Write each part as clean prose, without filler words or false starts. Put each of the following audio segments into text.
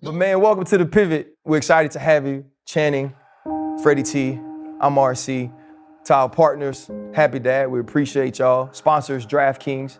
But man, welcome to The Pivot. We're excited to have you. Channing, Freddie T, I'm RC. To our partners, Happy Dad, we appreciate y'all. Sponsors, DraftKings,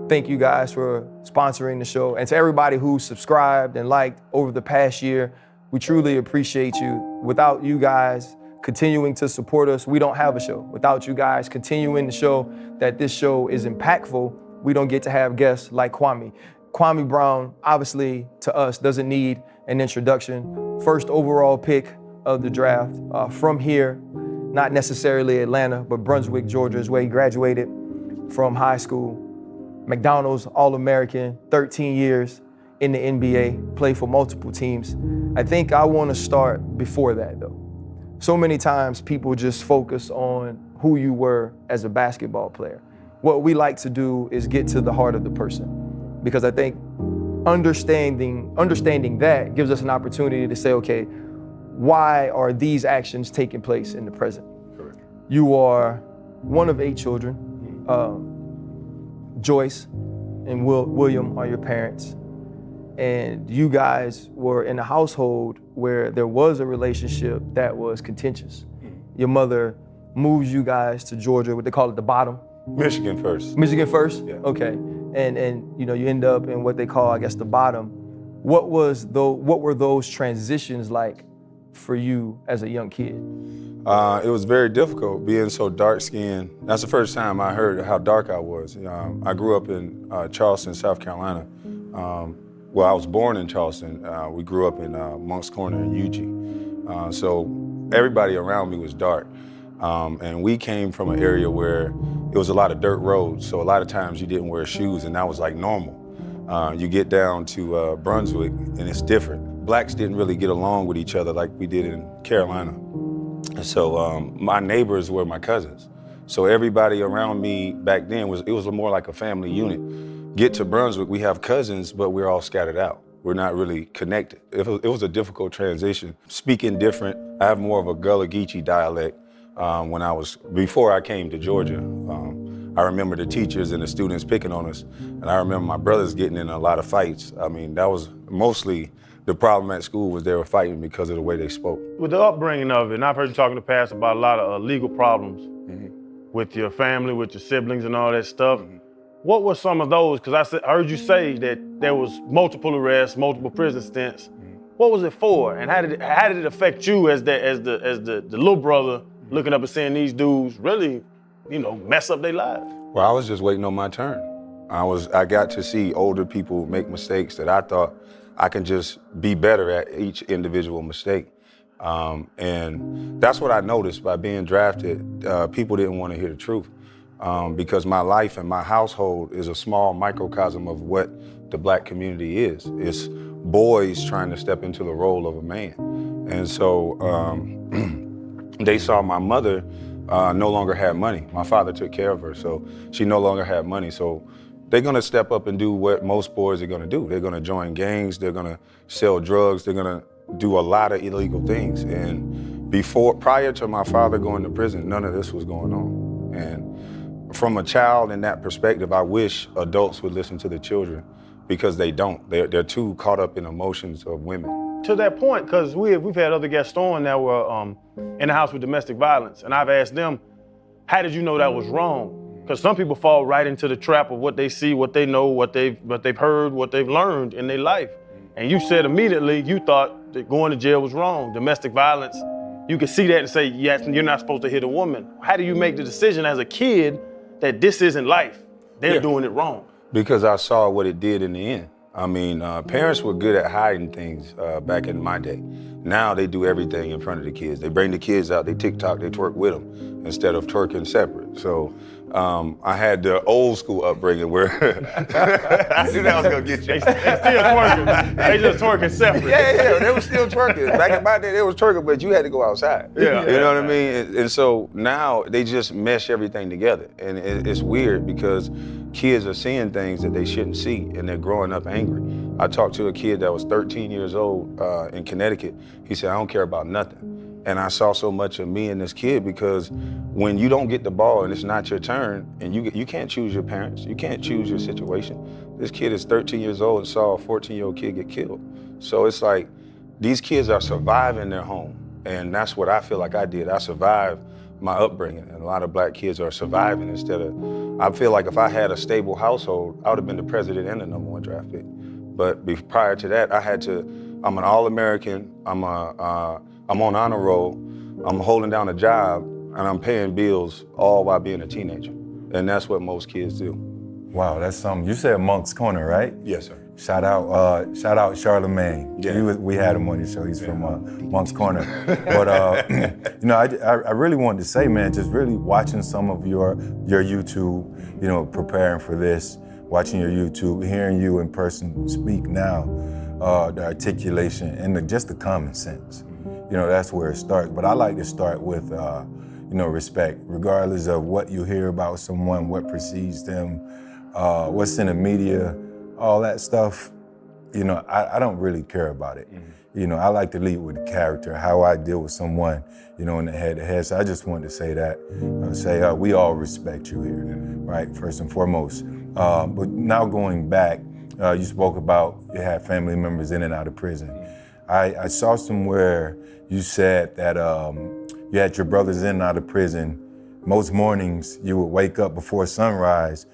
thank you guys for sponsoring the show. And to everybody who subscribed and liked over the past year, we truly appreciate you. Without you guys continuing to support us, we don't have a show. Without you guys continuing to show that this show is impactful, we don't get to have guests like Kwame. Kwame Brown, obviously, to us, doesn't need an introduction. First overall pick of the draft from here, not necessarily Atlanta, but Brunswick, Georgia is where he graduated from high school. McDonald's All-American, 13 years in the NBA, played for multiple teams. I think I want to start before that, though. So many times people just focus on who you were as a basketball player. What we like to do is get to the heart of the person, because I think understanding that gives us an opportunity to say, okay, why are these actions taking place in the present? Correct. You are one of 8 children. Joyce and William are your parents. And you guys were in a household where there was a relationship that was contentious. Your mother moves you guys to Georgia, what they call it, the bottom. Michigan first. Michigan first? Yeah. Okay. And you know, you end up in what they call, I guess, the bottom. What were those transitions like for you as a young kid? It was very difficult being so dark-skinned. That's the first time I heard how dark I was. I grew up in Charleston, South Carolina. Well, I was born in Charleston. We grew up in Moncks Corner in UG. So everybody around me was dark. And we came from an area where it was a lot of dirt roads. So a lot of times you didn't wear shoes, and that was like normal. You get down to Brunswick and it's different. Blacks didn't really get along with each other like we did in Carolina. And so my neighbors were my cousins. So everybody around me back then it was more like a family unit. Get to Brunswick, we have cousins, but we're all scattered out. We're not really connected. It was a difficult transition. Speaking different, I have more of a Gullah Geechee dialect before I came to Georgia. I remember the teachers and the students picking on us, and I remember my brothers getting in a lot of fights. I mean, that was mostly the problem at school, was they were fighting because of the way they spoke. With the upbringing of it, and I've heard you talk in the past about a lot of legal problems with your family, with your siblings and all that stuff. What were some of those? Because I heard you say that there was multiple arrests, multiple prison stints. What was it for? And how did it affect you as the little brother looking up and seeing these dudes really, mess up their lives? Well, I was just waiting on my turn. I got to see older people make mistakes that I thought I can just be better at each individual mistake. And that's what I noticed by being drafted. People didn't want to hear the truth because my life and my household is a small microcosm of what the Black community is. It's boys trying to step into the role of a man. And so they saw my mother no longer had money. My father took care of her, so she no longer had money. So they're gonna step up and do what most boys are gonna do. They're gonna join gangs, they're gonna sell drugs, they're gonna do a lot of illegal things. And prior to my father going to prison, none of this was going on. And from a child in that perspective, I wish adults would listen to the children, because they don't. They're too caught up in emotions of women. To that point, because we've had other guests on that were in the house with domestic violence, and I've asked them, how did you know that was wrong? Because some people fall right into the trap of what they see, what they know, what they've heard, what they've learned in their life. And you said immediately you thought that going to jail was wrong. Domestic violence, you could see that and say, yes, you're not supposed to hit a woman. How do you make the decision as a kid that this isn't life? They're doing it wrong. Because I saw what it did in the end. I mean, parents were good at hiding things back in my day. Now they do everything in front of the kids. They bring the kids out, they TikTok, they twerk with them instead of twerking separate. So I had the old school upbringing where I knew that was gonna get you. They still twerking. They just twerking separate. Yeah, they were still twerking. Back in my day, they was twerking, but you had to go outside. Yeah. You know what I mean? And so now they just mesh everything together. And it's weird because kids are seeing things that they shouldn't see, and they're growing up angry. I talked to a kid that was 13 years old in Connecticut. He said, I don't care about nothing. And I saw so much of me in this kid, because when you don't get the ball and it's not your turn, and you can't choose your parents, you can't choose your situation. This kid is 13 years old and saw a 14-year-old kid get killed. So it's like, these kids are surviving their home. And that's what I feel like I did. I survived my upbringing. And a lot of black kids are surviving instead of, I feel like if I had a stable household, I would have been the president and the #1 draft pick. But prior to that, I'm an All-American, I'm on honor roll, I'm holding down a job, and I'm paying bills all while being a teenager. And that's what most kids do. Wow, that's something. You said Monk's Corner, right? Yes, sir. Shout out Charlemagne. Yeah. We had him on the show. He's from Monk's Corner. But I really wanted to say, man, just really watching some of your YouTube, preparing for this, watching your YouTube, hearing you in person speak now, the articulation and just the common sense. That's where it starts. But I like to start with, respect, regardless of what you hear about someone, what precedes them, what's in the media, all that stuff. I don't really care about it. Mm-hmm. I like to lead with the character, how I deal with someone, in the head-to-head. So I just wanted to say that, we all respect you here, right, first and foremost. But now going back, you spoke about you had family members in and out of prison. I saw somewhere you said that you had your brothers in and out of prison. Most mornings you would wake up before sunrise,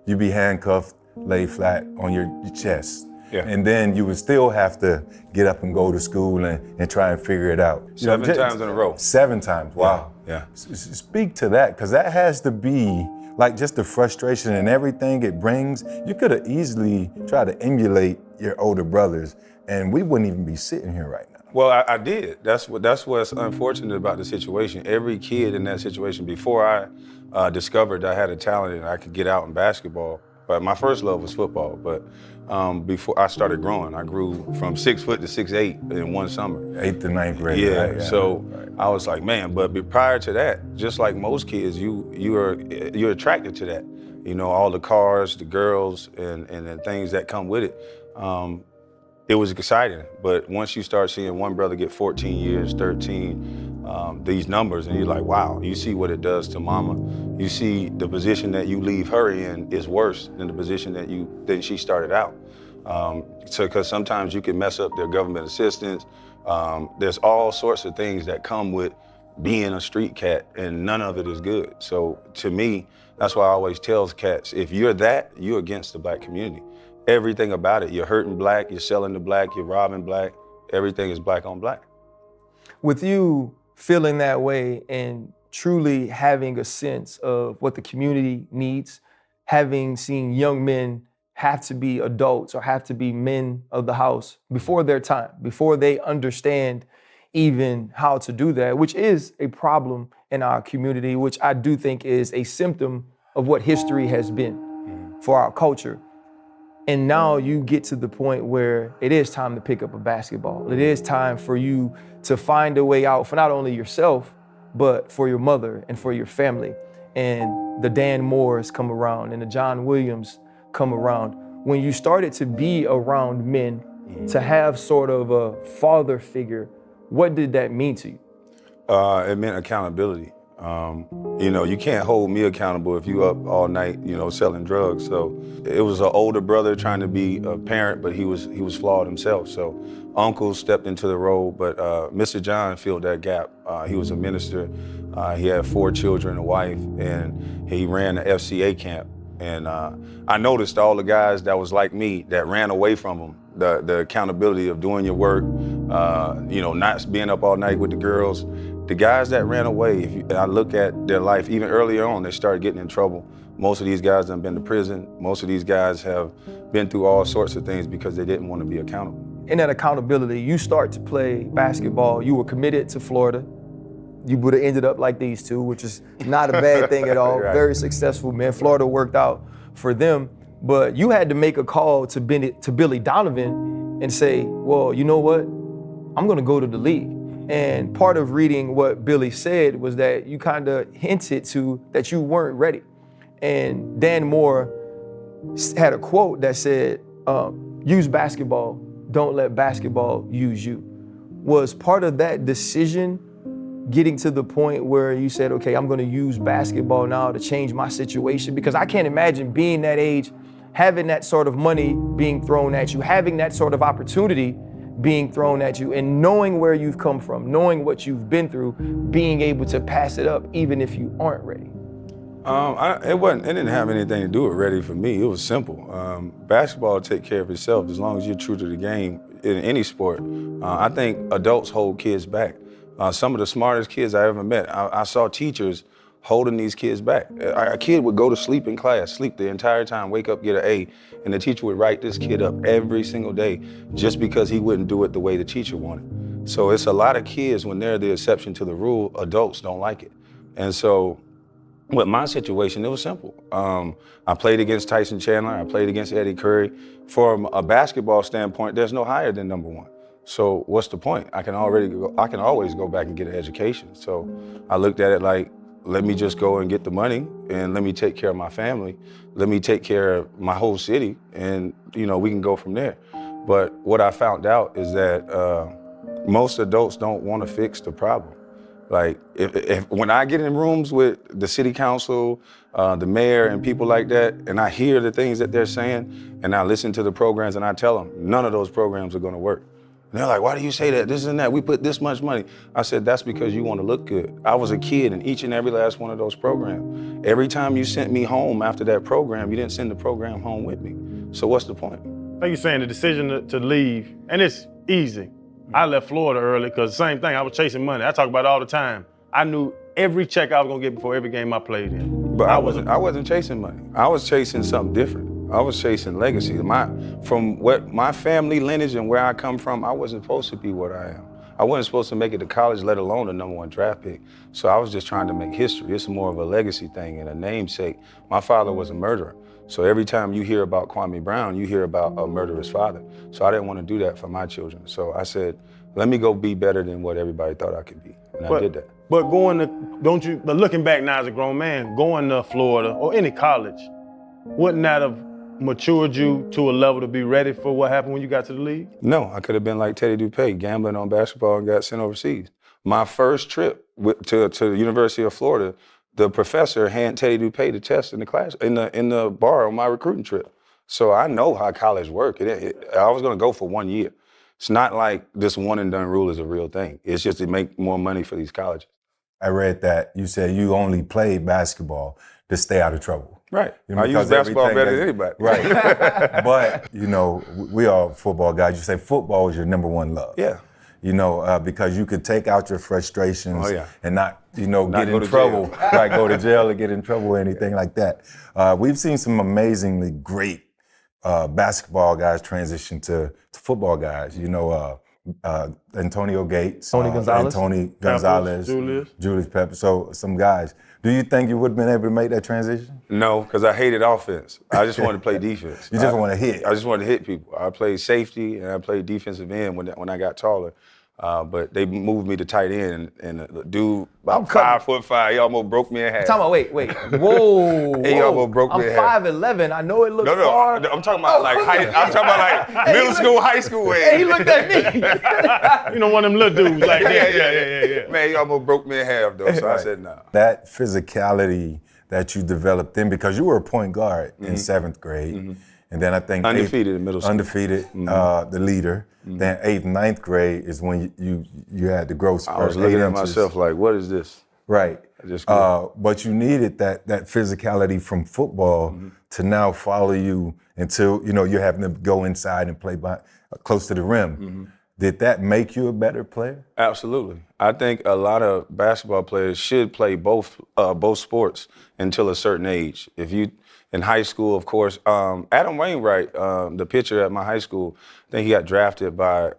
you'd be handcuffed, lay flat on your chest. Yeah. And then you would still have to get up and go to school and try and figure it out. 7 times in a row. 7 times, wow. Yeah. Speak to that, because that has to be like just the frustration and everything it brings. You could have easily tried to emulate your older brothers and we wouldn't even be sitting here right now. Well, I did. That's what's unfortunate about the situation. Every kid in that situation, before I discovered I had a talent and I could get out in basketball, but my first love was football. But before I started growing, I grew from 6 foot to 6'8" in one summer. 8th to 9th grade. Yeah. Right? So I was like, man. But prior to that, just like most kids, you're attracted to that. All the cars, the girls, and the things that come with it. It was exciting, but once you start seeing one brother get 14 years, 13, these numbers, and you're like, wow, you see what it does to mama. You see the position that you leave her in is worse than the position that she started out. Because sometimes you can mess up their government assistance. There's all sorts of things that come with being a street cat, and none of it is good. So to me, that's why I always tell cats, if you're that, you're against the black community. Everything about it, you're hurting black, you're selling to black, you're robbing black, everything is black on black. With you feeling that way and truly having a sense of what the community needs, having seen young men have to be adults or have to be men of the house before their time, before they understand even how to do that, which is a problem in our community, which I do think is a symptom of what history has been for our culture. And now you get to the point where it is time to pick up a basketball. It is time for you to find a way out for not only yourself, but for your mother and for your family. And the Dan Moores come around and the John Williams come around. When you started to be around men, to have sort of a father figure, what did that mean to you? It meant accountability. You can't hold me accountable if you up all night, selling drugs. So it was an older brother trying to be a parent, but he was flawed himself. So uncle stepped into the role, but Mr. John filled that gap. He was a minister. He had 4 children, a wife, and he ran the FCA camp. And I noticed all the guys that was like me that ran away from him, the accountability of doing your work, not being up all night with the girls. The guys that ran away, I look at their life, even earlier on, they started getting in trouble. Most of these guys have been to prison. Most of these guys have been through all sorts of things because they didn't want to be accountable. In that accountability, you start to play basketball. You were committed to Florida. You would have ended up like these two, which is not a bad thing at all. Right. Very successful men. Florida worked out for them. But you had to make a call to Billy Donovan and say, well, you know what? I'm going to go to the league. And part of reading what Billy said was that you kind of hinted to that you weren't ready. And Dan Moore had a quote that said, use basketball, don't let basketball use you. Was part of that decision getting to the point where you said, okay, I'm gonna use basketball now to change my situation? Because I can't imagine being that age, having that sort of money being thrown at you, having that sort of opportunity being thrown at you, and knowing where you've come from, knowing what you've been through, being able to pass it up even if you aren't ready? It didn't have anything to do with ready for me. It was simple. Basketball will take care of itself as long as you're true to the game in any sport. I think adults hold kids back. Some of the smartest kids I ever met, I saw teachers holding these kids back. A kid would go to sleep in class, sleep the entire time, wake up, get an A, and the teacher would write this kid up every single day just because he wouldn't do it the way the teacher wanted. So it's a lot of kids, when they're the exception to the rule, adults don't like it. And so with my situation, it was simple. I played against Tyson Chandler, I played against Eddie Curry. From a basketball standpoint, there's no higher than number one. So what's the point? I can always go back and get an education. So I looked at it like, let me just go and get the money, and let me take care of my family. Let me take care of my whole city, and we can go from there. But what I found out is that most adults don't want to fix the problem. Like, when I get in rooms with the city council, the mayor, and people like that, and I hear the things that they're saying, and I listen to the programs, and I tell them, none of those programs are going to work. And they're like, why do you say that? This and that. We put this much money. I said, that's because you want to look good. I was a kid in each and every last one of those programs. Every time you sent me home after that program, you didn't send the program home with me. So what's the point? Like you're saying, the decision to leave, and it's easy. I left Florida early because same thing, I was chasing money. I talk about it all the time. I knew every check I was gonna get before every game I played in. But I wasn't chasing money. I was chasing something different. I was chasing legacy. From what my family lineage and where I come from, I wasn't supposed to be what I am. I wasn't supposed to make it to college, let alone the #1 draft pick. So I was just trying to make history. It's more of a legacy thing and a namesake. My father was a murderer. So every time you hear about Kwame Brown, you hear about a murderous father. So I didn't want to do that for my children. So I said, let me go be better than what everybody thought I could be. And I did that. But but looking back now as a grown man, going to Florida or any college, wouldn't that have matured you to a level to be ready for what happened when you got to the league? No, I could have been like Teddy Dupay, gambling on basketball and got sent overseas. My first trip to the University of Florida, the professor handed Teddy Dupay the test in the class, in the bar on my recruiting trip. So I know how college works. I was gonna go for 1 year. It's not like this one and done rule is a real thing. It's just to make more money for these colleges. I read that you said you only played basketball to stay out of trouble. Right. I use basketball better than anybody. Right. But, we are football guys. You say football is your #1 love. Yeah. Because you could take out your frustrations and not Not get in trouble, right? Go to jail or get in trouble or anything like that. We've seen some amazingly great basketball guys transition to football guys. Antonio Gates, Tony Gonzalez, Julius Peppers. So some guys. Do you think you would have been able to make that transition? No, because I hated offense. I just wanted to play defense. You just want to hit. I just wanted to hit people. I played safety and I played defensive end when I got taller. But they moved me to tight end, and the dude, about 5'5", he almost broke me in half. Wait. Whoa. He almost broke me in half. I'm 5'11". I know it looks far. No, I'm talking about I'm talking about middle school, high school. Hey, he looked at me. One of them little dudes. Like, yeah. Man, he almost broke me in half, though, so I said no. That physicality that you developed then, because you were a point guard in 7th grade, and then I think undefeated in middle school. Undefeated, the leader. Then 8th, 9th grade is when you had the growth spurt. I was looking at myself like, what is this? Right. But you needed that physicality from football to now follow you until you're having to go inside and play close to the rim. Did that make you a better player? Absolutely. I think a lot of basketball players should play both sports until a certain age. In high school, of course, Adam Wainwright, the pitcher at my high school, I think he got drafted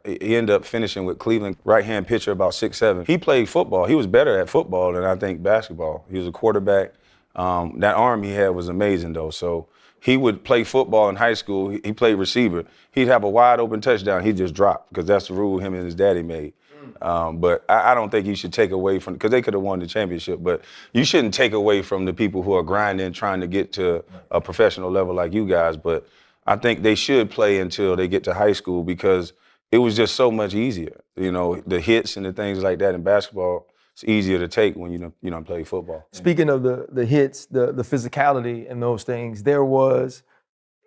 he ended up finishing with Cleveland, right-hand pitcher, about 6'7". He played football. He was better at football than I think basketball. He was a quarterback. That arm he had was amazing, though. So he would play football in high school. He played receiver. He'd have a wide open touchdown. He'd just drop, because that's the rule him and his daddy made. But I don't think you should take away from, because they could have won the championship, but you shouldn't take away from the people who are grinding, trying to get to a professional level like you guys. But I think they should play until they get to high school, because it was just so much easier. The hits and the things like that in basketball, it's easier to take when you play football. Speaking of the hits, the physicality and those things, there was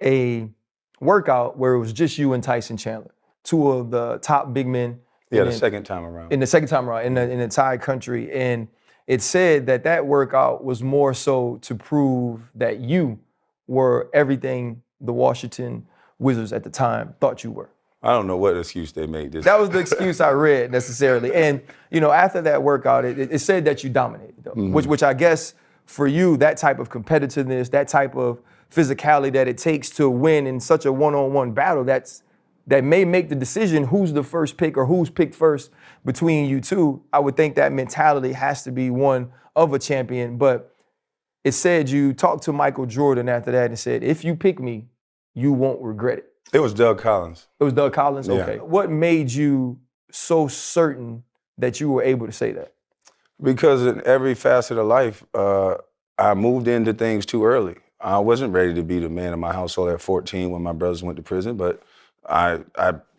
a workout where it was just you and Tyson Chandler, two of the top big men. Yeah, the second time around. In the entire country. And it said that workout was more so to prove that you were everything the Washington Wizards at the time thought you were. I don't know what excuse they made this. That was the excuse I read necessarily. And, you know, after that workout, it said that you dominated, though, which I guess for you, that type of competitiveness, that type of physicality that it takes to win in such a one-on-one battle, that may make the decision who's the first pick or who's picked first between you two. I would think that mentality has to be one of a champion. But it said you talked to Michael Jordan after that and said, if you pick me, you won't regret it. It was Doug Collins. It was Doug Collins? Yeah. Okay. What made you so certain that you were able to say that? Because in every facet of life, I moved into things too early. I wasn't ready to be the man in my household at 14 when my brothers went to prison, but I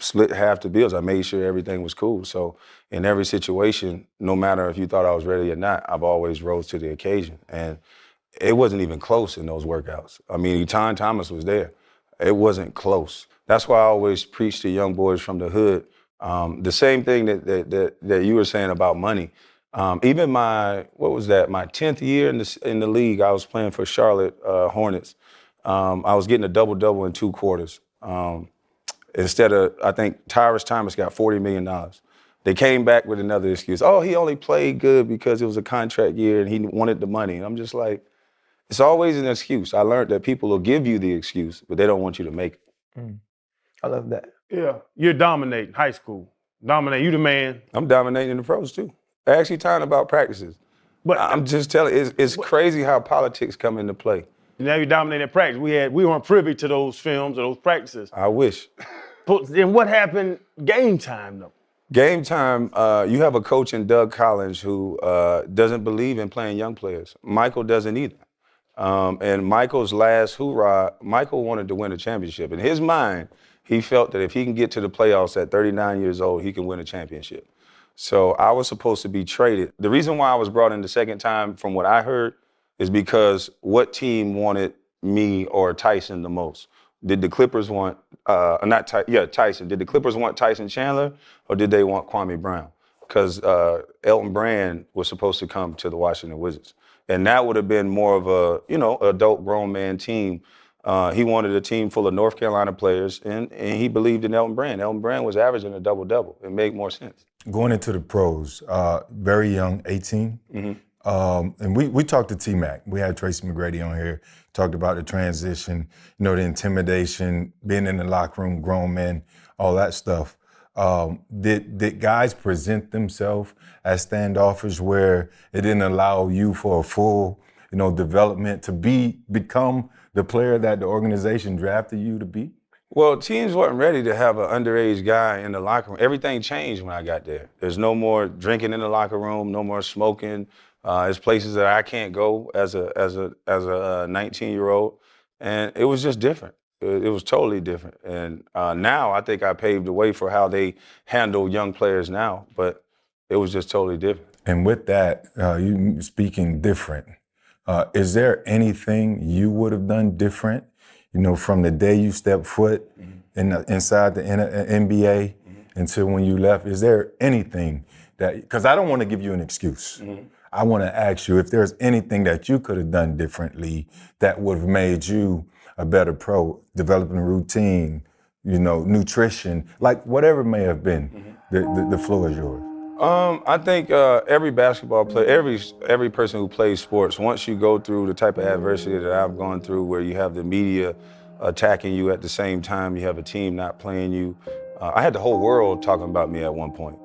split half the bills. I made sure everything was cool. So in every situation, no matter if you thought I was ready or not, I've always rose to the occasion. And it wasn't even close in those workouts. I mean, Etan Thomas was there. It wasn't close. That's why I always preach to young boys from the hood. The same thing that you were saying about money. Even my 10th year in the league, I was playing for Charlotte Hornets. I was getting a double-double in 2 quarters. Instead of, I think Tyrus Thomas got $40 million. They came back with another excuse. Oh, he only played good because it was a contract year and he wanted the money. And I'm just like, it's always an excuse. I learned that people will give you the excuse, but they don't want you to make it. I love that. Yeah, you're dominating high school. Dominate, you the man. I'm dominating the pros too. Actually talking about practices. But I'm just telling you, it's crazy how politics come into play. Now you're dominating practice. We weren't privy to those films or those practices. I wish. Then what happened game time though? Game time, you have a coach in Doug Collins who doesn't believe in playing young players. Michael doesn't either. And Michael's last hoorah, Michael wanted to win a championship. In his mind, he felt that if he can get to the playoffs at 39 years old, he can win a championship. So I was supposed to be traded. The reason why I was brought in the second time, from what I heard, is because what team wanted me or Tyson the most? Did the Clippers want, Tyson. Did the Clippers want Tyson Chandler or did they want Kwame Brown? Because Elton Brand was supposed to come to the Washington Wizards. And that would have been more of a, adult grown man team. He wanted a team full of North Carolina players and he believed in Elton Brand. Elton Brand was averaging a double-double. It made more sense. Going into the pros, very young, 18. And we talked to T-Mac. We had Tracy McGrady on here, talked about the transition, the intimidation, being in the locker room, grown men, all that stuff. Did guys present themselves as standoffish where it didn't allow you for a full, development to become the player that the organization drafted you to be? Well, teams weren't ready to have an underage guy in the locker room. Everything changed when I got there. There's no more drinking in the locker room, no more smoking. There's places that I can't go as a 19-year-old, and it was just different. It was totally different. And now I think I paved the way for how they handle young players now, but it was just totally different. And with that, you speaking different, is there anything you would have done different, from the day you stepped foot inside the NBA until when you left? Is there anything because I don't want to give you an excuse. I want to ask you if there's anything that you could have done differently that would have made you a better pro, developing a routine, nutrition, like whatever it may have been. The floor is yours. I think every basketball player, every person who plays sports, once you go through the type of adversity that I've gone through, where you have the media attacking you at the same time, you have a team not playing you. I had the whole world talking about me at one point.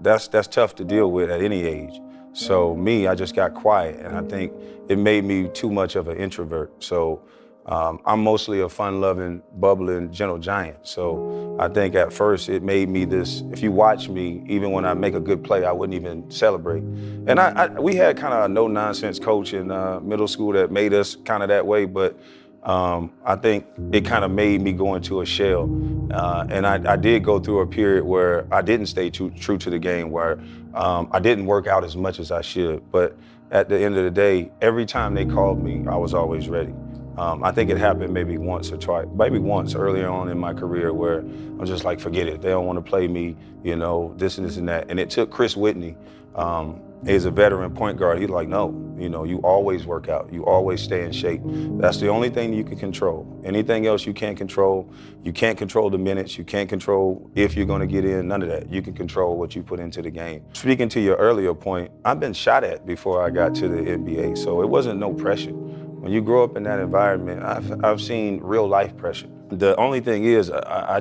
That's tough to deal with at any age. So I just got quiet, and I think it made me too much of an introvert. So I'm mostly a fun-loving, bubbling, gentle giant. So I think at first it made me this, if you watch me, even when I make a good play, I wouldn't even celebrate. And we had kind of a no-nonsense coach in middle school that made us kind of that way, but I think it kind of made me go into a shell. And I did go through a period where I didn't stay true to the game, where I didn't work out as much as I should. But at the end of the day, every time they called me, I was always ready. I think it happened maybe once or twice, maybe once earlier on in my career where I'm just like, forget it. They don't want to play me, you know, this and this and that. And it took Chris Whitney, he's a veteran point guard. He's like, no, you know, you always work out. You always stay in shape. That's the only thing you can control. Anything else you can't control. You can't control the minutes. You can't control if you're going to get in, none of that. You can control what you put into the game. Speaking to your earlier point, I've been shot at before I got to the NBA, so it wasn't no pressure. When you grow up in that environment, I've seen real life pressure. The only thing is, I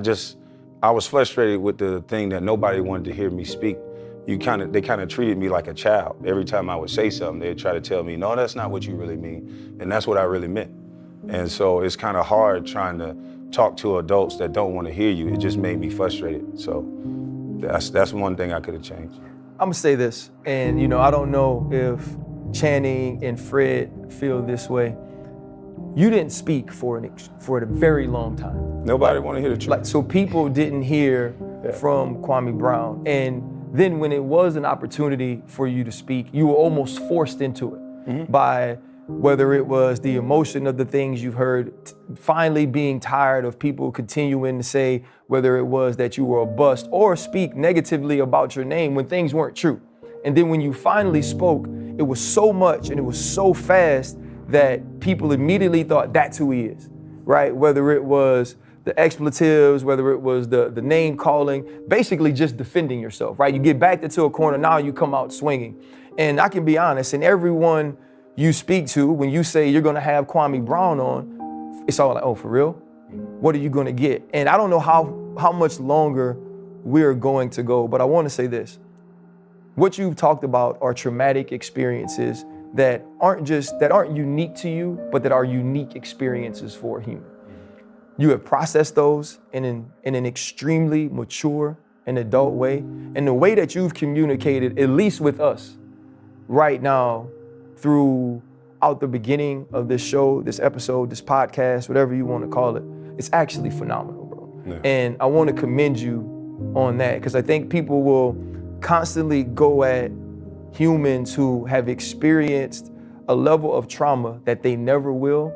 was frustrated with the thing that nobody wanted to hear me speak. They kind of treated me like a child. Every time I would say something, they'd try to tell me, no, that's not what you really mean. And that's what I really meant. And so it's kind of hard trying to talk to adults that don't want to hear you. It just made me frustrated. So that's one thing I could have changed. I'm gonna say this, and you know, I don't know if Channing and Fred feel this way. You didn't speak for a very long time. Nobody want to hear the truth. Like, so people didn't hear from Kwame Brown. And then when it was an opportunity for you to speak, you were almost forced into it by whether it was the emotion of the things you've heard, finally being tired of people continuing to say whether it was that you were a bust or speak negatively about your name when things weren't true. And then when you finally spoke, it was so much and it was so fast that people immediately thought that's who he is, right? Whether it was the expletives, whether it was the name calling, basically just defending yourself, right? You get backed into a corner, now you come out swinging. And I can be honest, and everyone you speak to, when you say you're gonna have Kwame Brown on, it's all like, oh, for real? What are you gonna get? And I don't know how much longer we're going to go, but I wanna say this. What you've talked about are traumatic experiences that aren't unique to you, but that are unique experiences for a human. You have processed those in an extremely mature and adult way. And the way that you've communicated, at least with us right now, throughout the beginning of this show, this episode, this podcast, whatever you want to call it, it's actually phenomenal, bro. Yeah. And I want to commend you on that, because I think people will constantly go at humans who have experienced a level of trauma that they never will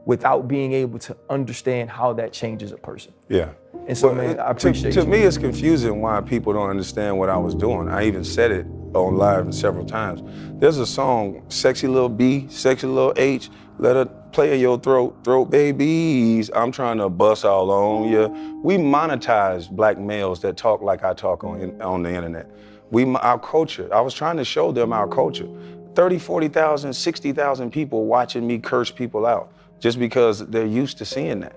without being able to understand how that changes a person. Yeah. And so, man, I appreciate you. To me, it's confusing why people don't understand what I was doing. I even said it on live several times. There's a song, Sexy Little B, Sexy Little H, let her play in your throat babies. I'm trying to bust all on you. We monetize black males that talk like I talk on the internet. Our culture, I was trying to show them our culture. 30, 40,000, 60,000 people watching me curse people out just because they're used to seeing that.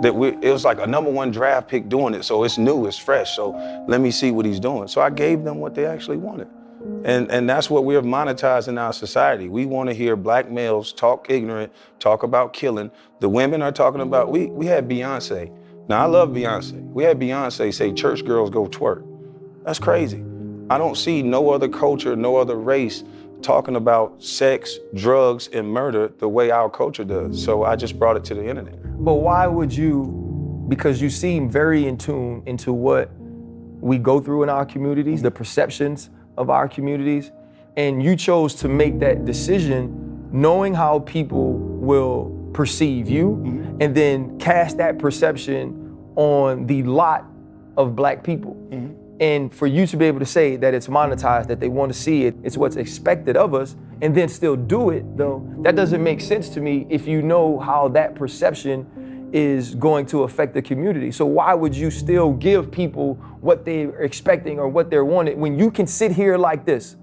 It was like a #1 draft pick doing it, so it's new, it's fresh, so let me see what he's doing. So I gave them what they actually wanted. And that's what we're monetizing in our society. We want to hear black males talk ignorant, talk about killing. The women are talking about, we had Beyonce. Now I love Beyonce. We had Beyonce say church girls go twerk. That's crazy. I don't see no other culture, no other race talking about sex, drugs, and murder the way our culture does. So I just brought it to the internet. But why would you, because you seem very in tune into what we go through in our communities, the perceptions of our communities, and you chose to make that decision knowing how people will perceive you, and then cast that perception on the lot of black people. And for you to be able to say that it's monetized, that they want to see it, it's what's expected of us, and then still do it, though, that doesn't make sense to me if you know how that perception is going to affect the community. So why would you still give people what they're expecting or what they're wanting when you can sit here like this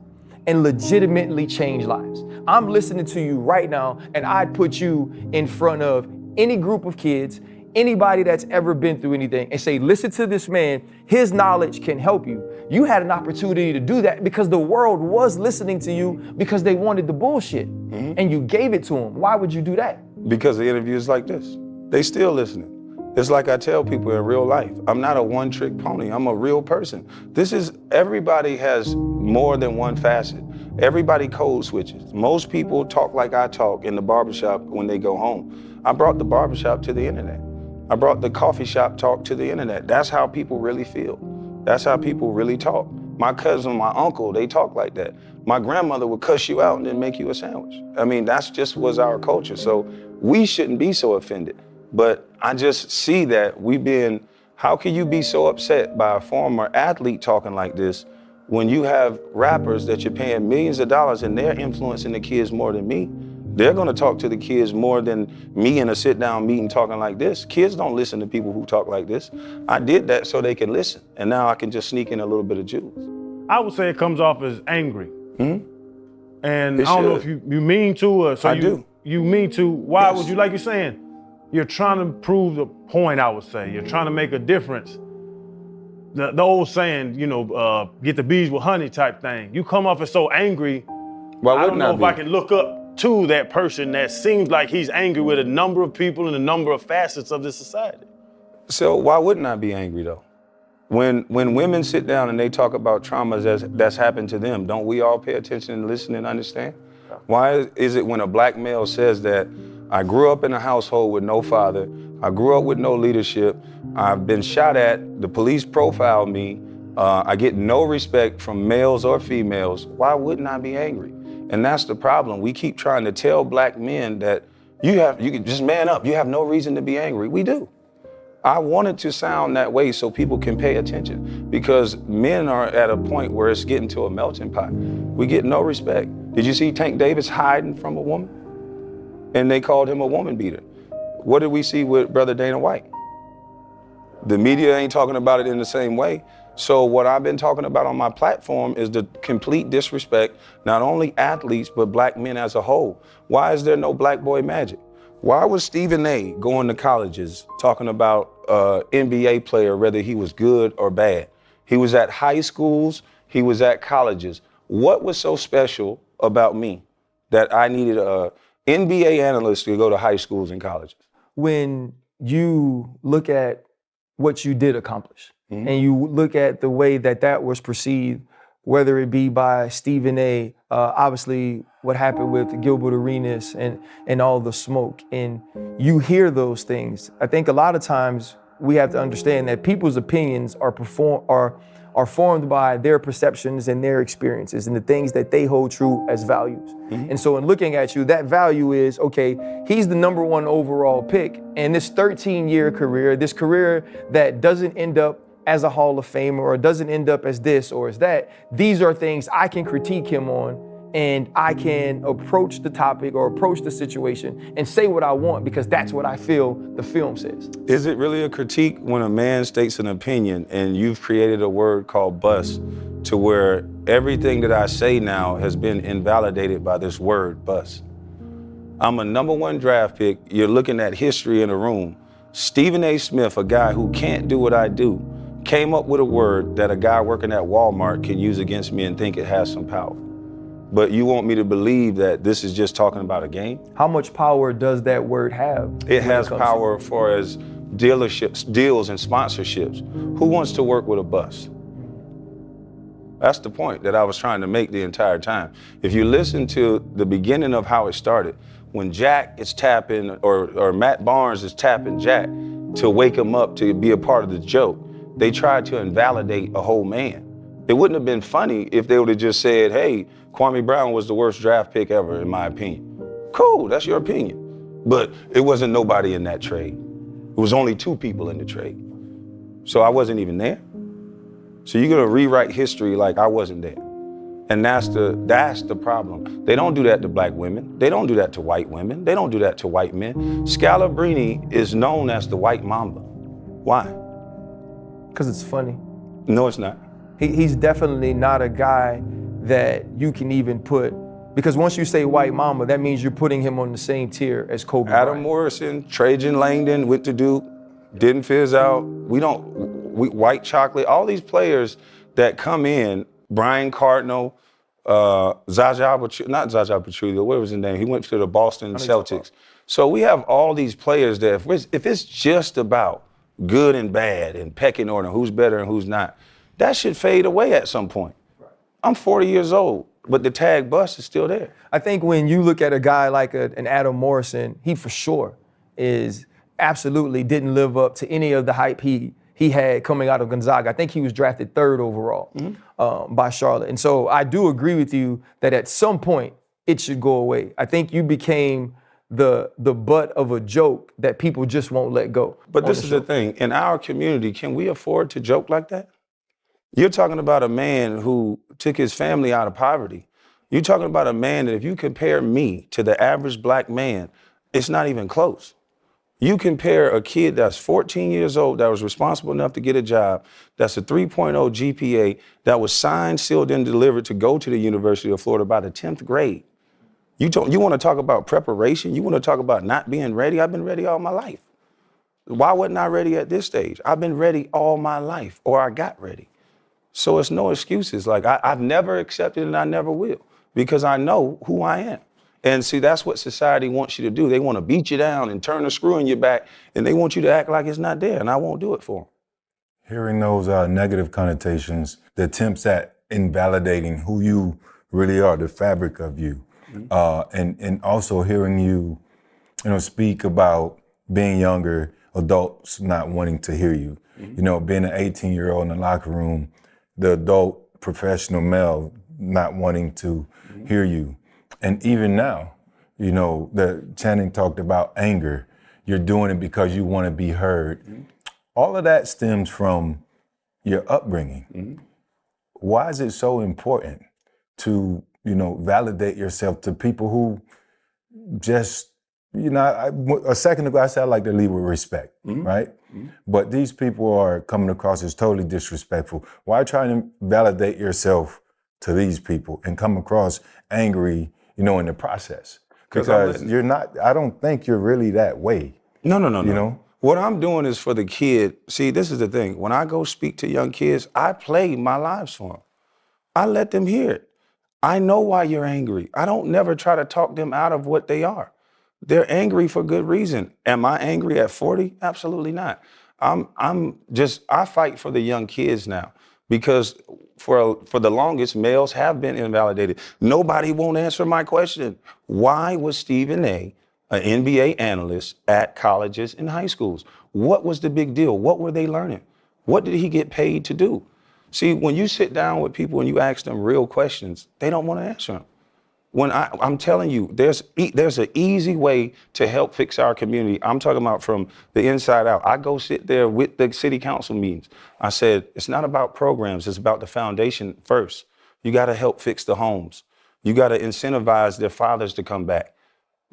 and legitimately change lives? I'm listening to you right now, and I'd put you in front of any group of kids, anybody that's ever been through anything, and say, listen to this man, his knowledge can help you. You had an opportunity to do that because the world was listening to you because they wanted the bullshit, and you gave it to them. Why would you do that? Because of interviews like this. They still listening. It's like I tell people in real life, I'm not a one-trick pony, I'm a real person. Everybody has more than one facet. Everybody code switches. Most people talk like I talk in the barbershop when they go home. I brought the barbershop to the internet. I brought the coffee shop talk to the internet. That's how people really feel. That's how people really talk. My cousin, my uncle, they talk like that. My grandmother would cuss you out and then make you a sandwich. I mean, that's just was our culture. So we shouldn't be so offended. But I just see that how can you be so upset by a former athlete talking like this when you have rappers that you're paying millions of dollars and they're influencing the kids more than me? They're gonna talk to the kids more than me in a sit-down meeting talking like this. Kids don't listen to people who talk like this. I did that so they can listen, and now I can just sneak in a little bit of juice. I would say it comes off as angry. Mm-hmm. And I don't know if you mean to, or so you mean to, why would you, like you're saying, you're trying to prove the point, I would say. You're trying to make a difference. The old saying, get the bees with honey type thing. You come off as so angry. I don't know if I can look up to that person that seems like he's angry with a number of people and a number of facets of the society. So why wouldn't I be angry though? When women sit down and they talk about traumas that's happened to them, don't we all pay attention and listen and understand? Why is it when a black male says that I grew up in a household with no father, I grew up with no leadership, I've been shot at, the police profiled me, I get no respect from males or females, why wouldn't I be angry? And that's the problem. We keep trying to tell black men that you can just man up, you have no reason to be angry. We do. I wanted to sound that way so people can pay attention, because men are at a point where it's getting to a melting pot. We get no respect. Did you see Tank Davis hiding from a woman? And they called him a woman beater. What did we see with Brother Dana White? The media ain't talking about it in the same way. So what I've been talking about on my platform is the complete disrespect, not only athletes, but black men as a whole. Why is there no black boy magic? Why was Stephen A. going to colleges talking about NBA player, whether he was good or bad? He was at high schools, he was at colleges. What was so special about me that I needed a NBA analyst to go to high schools and colleges? When you look at what you did accomplish, and you look at the way that was perceived, whether it be by Stephen A., obviously what happened with Gilbert Arenas and all the smoke, and you hear those things. I think a lot of times we have to understand that people's opinions are formed by their perceptions and their experiences and the things that they hold true as values. And so in looking at you, that value is, okay, he's the #1 overall pick, and this 13-year career, this career that doesn't end up as a Hall of Famer or doesn't end up as this or as that, these are things I can critique him on, and I can approach the topic or approach the situation and say what I want because that's what I feel the film says. Is it really a critique when a man states an opinion and you've created a word called bus to where everything that I say now has been invalidated by this word bus? I'm a #1 draft pick. You're looking at history in a room. Stephen A. Smith, a guy who can't do what I do, came up with a word that a guy working at Walmart can use against me and think it has some power. But you want me to believe that this is just talking about a game? How much power does that word have? It has power for as dealerships, deals and sponsorships. Who wants to work with a bus? That's the point that I was trying to make the entire time. If you listen to the beginning of how it started, when Jack is tapping, or Matt Barnes is tapping Jack to wake him up to be a part of the joke, they tried to invalidate a whole man. It wouldn't have been funny if they would have just said, hey, Kwame Brown was the worst draft pick ever, in my opinion. Cool, that's your opinion. But it wasn't nobody in that trade. It was only 2 people in the trade. So I wasn't even there. So you're gonna rewrite history like I wasn't there. And that's the problem. They don't do that to black women. They don't do that to white women. They don't do that to white men. Scalabrine is known as the white mamba. Why? Because it's funny. No, it's not. He's definitely not a guy that you can even put, because once you say white mama, that means you're putting him on the same tier as Kobe Adam Bryant. Morrison, Trajan Langdon went to Duke, didn't fizz out. White Chocolate, all these players that come in, Brian Cardinal, Zaza Pachulia, what was his name? He went to the Boston Celtics. So we have all these players that if it's just about good and bad and pecking order, who's better and who's not, that should fade away at some point. I'm 40 years old, but the tag bus is still there. I think when you look at a guy like an Adam Morrison, he for sure absolutely didn't live up to any of the hype he had coming out of Gonzaga. I think he was drafted 3rd overall by Charlotte. And so I do agree with you that at some point it should go away. I think you became the butt of a joke that people just won't let go. But this is the thing. In our community, can we afford to joke like that? You're talking about a man who took his family out of poverty. You're talking about a man that if you compare me to the average black man, it's not even close. You compare a kid that's 14 years old, that was responsible enough to get a job, that's a 3.0 GPA, that was signed, sealed, and delivered to go to the University of Florida by the 10th grade. You want to talk about preparation? You want to talk about not being ready? I've been ready all my life. Why wasn't I ready at this stage? I've been ready all my life, or I got ready. So it's no excuses. Like I've never accepted and I never will, because I know who I am. And see, that's what society wants you to do. They want to beat you down and turn a screw in your back, and they want you to act like it's not there, and I won't do it for them. Hearing those negative connotations, the attempts at invalidating who you really are, the fabric of you, and also hearing you, speak about being younger, adults not wanting to hear you. Being an 18-year-old in the locker room, the adult professional male not wanting to hear you. And even now, the Channing talked about anger. You're doing it because you want to be heard. All of that stems from your upbringing. Why is it so important to, validate yourself to people who just, a second ago I said I like to lead with respect, right? But these people are coming across as totally disrespectful. Why try to validate yourself to these people and come across angry, in the process? Because you're not, I don't think you're really that way. No. What I'm doing is for the kid. See, this is the thing. When I go speak to young kids, I play my lives for them. I let them hear it. I know why you're angry. I don't never try to talk them out of what they are. They're angry for good reason. Am I angry at 40? Absolutely not. I fight for the young kids now, because for the longest, males have been invalidated. Nobody won't answer my question. Why was Stephen A., an NBA analyst at colleges and high schools? What was the big deal? What were they learning? What did he get paid to do? See, when you sit down with people and you ask them real questions, they don't want to answer them. When I'm telling you, there's an easy way to help fix our community. I'm talking about from the inside out. I go sit there with the city council meetings. I said, it's not about programs, it's about the foundation first. You got to help fix the homes. You got to incentivize their fathers to come back.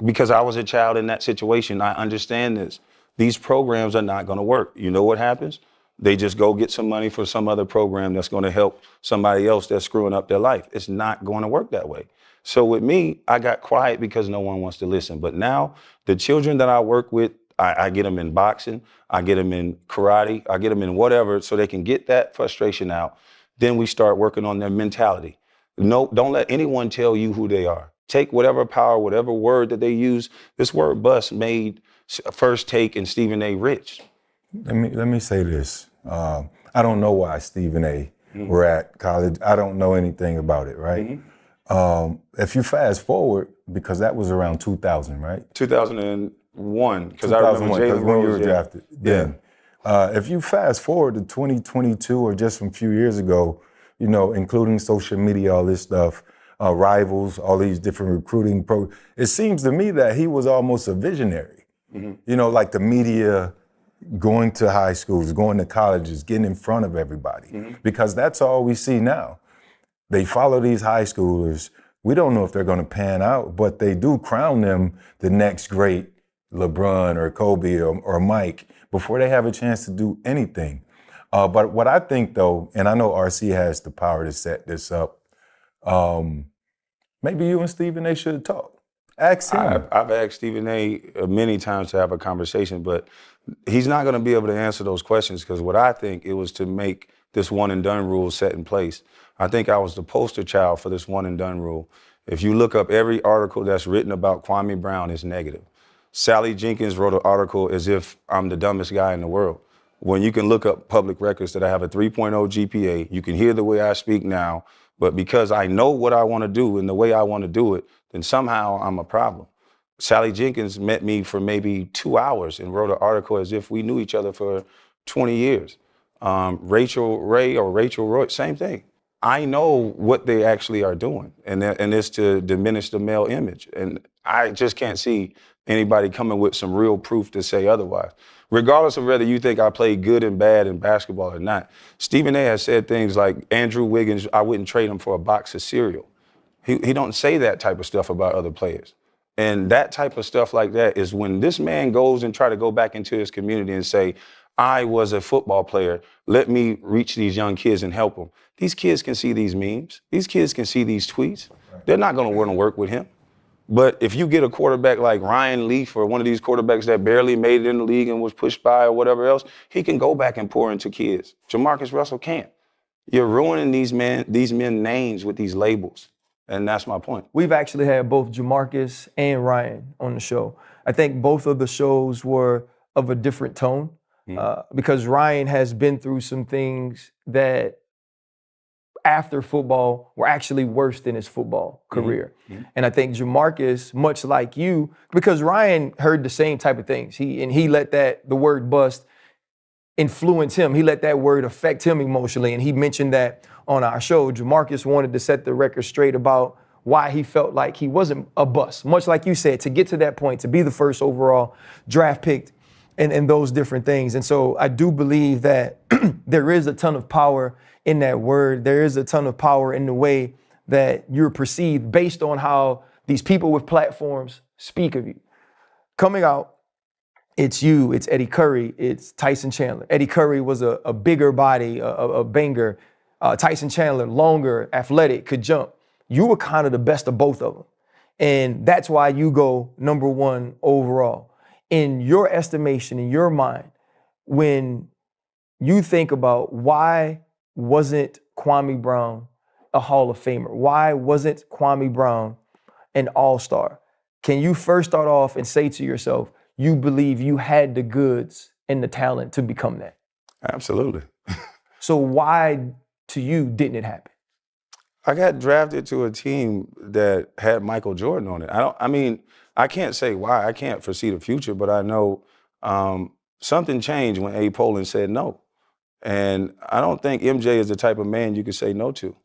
Because I was a child in that situation, I understand this. These programs are not going to work. You know what happens? They just go get some money for some other program that's going to help somebody else that's screwing up their life. It's not going to work that way. So with me, I got quiet because no one wants to listen. But now the children that I work with, I get them in boxing, I get them in karate, I get them in whatever, so they can get that frustration out. Then we start working on their mentality. No, don't let anyone tell you who they are. Take whatever power, whatever word that they use. This word bust made First Take and Stephen A. rich. Let me say this. I don't know why Stephen A. were at college. I don't know anything about it, right? If you fast forward, because that was around 2000, right? 2001, because I remember Jalen when you were Rose, drafted. Then, if you fast forward to 2022 or just from a few years ago, including social media, all this stuff, rivals, all these different recruiting programs, it seems to me that he was almost a visionary. Like the media, going to high schools, going to colleges, getting in front of everybody, because that's all we see now. They follow these high schoolers. We don't know if they're going to pan out, but they do crown them the next great LeBron or Kobe or Mike before they have a chance to do anything. But what I think, though, and I know RC has the power to set this up, maybe you and Stephen A. should talk. Ask him. I've asked Stephen A. many times to have a conversation, but he's not going to be able to answer those questions, because what I think it was to make this one and done rule set in place. I think I was the poster child for this one and done rule. If you look up every article that's written about Kwame Brown, it's negative. Sally Jenkins wrote an article as if I'm the dumbest guy in the world. When you can look up public records that I have a 3.0 GPA, you can hear the way I speak now, but because I know what I want to do and the way I want to do it, then somehow I'm a problem. Sally Jenkins met me for maybe 2 hours and wrote an article as if we knew each other for 20 years. Rachel Roy, same thing. I know what they actually are doing, and it's to diminish the male image. And I just can't see anybody coming with some real proof to say otherwise. Regardless of whether you think I played good and bad in basketball or not, Stephen A. has said things like, Andrew Wiggins, I wouldn't trade him for a box of cereal. He don't say that type of stuff about other players. And that type of stuff like that is when this man goes and try to go back into his community and say, I was a football player, let me reach these young kids and help them. These kids can see these memes. These kids can see these tweets. They're not gonna want to work with him. But if you get a quarterback like Ryan Leaf or one of these quarterbacks that barely made it in the league and was pushed by or whatever else, he can go back and pour into kids. Jamarcus Russell can't. You're ruining these men names with these labels. And that's my point. We've actually had both Jamarcus and Ryan on the show. I think both of the shows were of a different tone because Ryan has been through some things that after football were actually worse than his football career. And I think Jamarcus, much like you, because Ryan heard the same type of things. He let the word bust influence him. He let that word affect him emotionally. And he mentioned that on our show. Jamarcus wanted to set the record straight about why he felt like he wasn't a bust. Much like you said, to get to that point, to be the first overall draft pick and those different things. And so I do believe that there is a ton of power in that word. There is a ton of power in the way that you're perceived based on how these people with platforms speak of you. Coming out, it's you, it's Eddie Curry, it's Tyson Chandler. Eddie Curry was a bigger body, a banger. Tyson Chandler, longer, athletic, could jump. You were kind of the best of both of them. And that's why you go number one overall. In your estimation, in your mind, when you think about why wasn't Kwame Brown a Hall of Famer? Why wasn't Kwame Brown an all-star? Can you first start off and say to yourself, you believe you had the goods and the talent to become that? Absolutely. So why, to you, didn't it happen? I got drafted to a team that had Michael Jordan on it. I can't say why. I can't foresee the future, but I know something changed when Abe Pollin said no. And I don't think MJ is the type of man you could say no to.